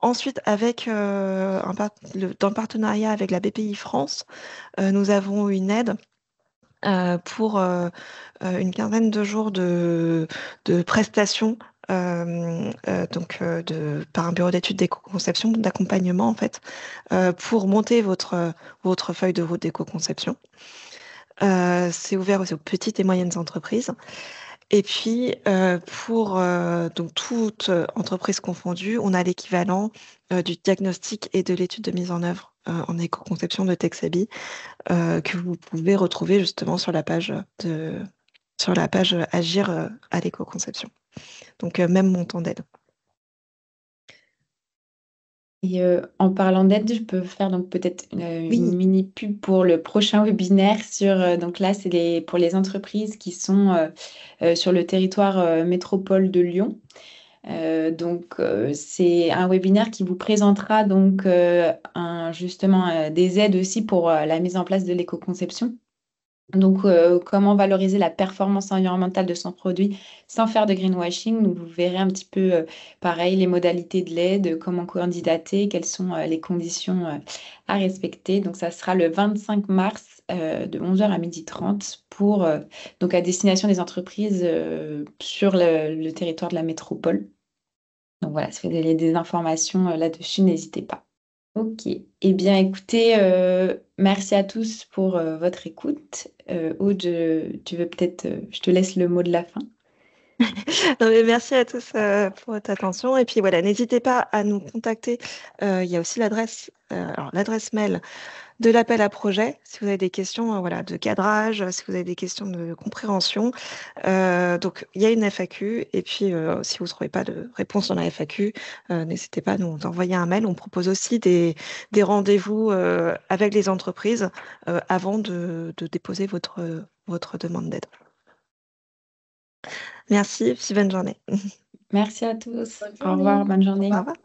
Ensuite, avec dans le partenariat avec la BPI France, nous avons une aide pour une quinzaine de jours de prestations par un bureau d'études d'éco-conception, d'accompagnement en fait, pour monter votre feuille de route d'éco-conception. C'est ouvert aussi aux petites et moyennes entreprises. Et puis, pour donc toute entreprise confondue, on a l'équivalent du diagnostic et de l'étude de mise en œuvre en éco-conception de Texabi que vous pouvez retrouver justement sur la page Agir à l'éco-conception. Donc, même montant d'aide. Et en parlant d'aide, je peux faire donc peut-être une Oui. mini pub pour le prochain webinaire sur donc là c'est pour les entreprises qui sont sur le territoire métropole de Lyon. C'est un webinaire qui vous présentera donc justement des aides aussi pour la mise en place de l'éco-conception. Donc, comment valoriser la performance environnementale de son produit sans faire de greenwashing. Donc, vous verrez un petit peu, pareil, les modalités de l'aide, comment candidater, quelles sont les conditions à respecter. Donc, ça sera le 25 mars de 11h à 12h30 pour, donc à destination des entreprises sur le territoire de la métropole. Donc, voilà, si vous avez des informations là-dessus, n'hésitez pas. Ok. Eh bien, écoutez, merci à tous pour votre écoute. Aude, tu veux peut-être, je te laisse le mot de la fin. Non, mais merci à tous pour votre attention. Et puis voilà, n'hésitez pas à nous contacter. Il y a aussi l'adresse mail de l'appel à projet. Si vous avez des questions voilà, de cadrage, si vous avez des questions de compréhension. Donc, il y a une FAQ. Et puis, si vous ne trouvez pas de réponse dans la FAQ, n'hésitez pas à nous envoyer un mail. On propose aussi des rendez-vous avec les entreprises avant de déposer votre demande d'aide. Merci, puis bonne journée. Merci à tous. Bonne Au revoir, journée. bonne journée. Au revoir.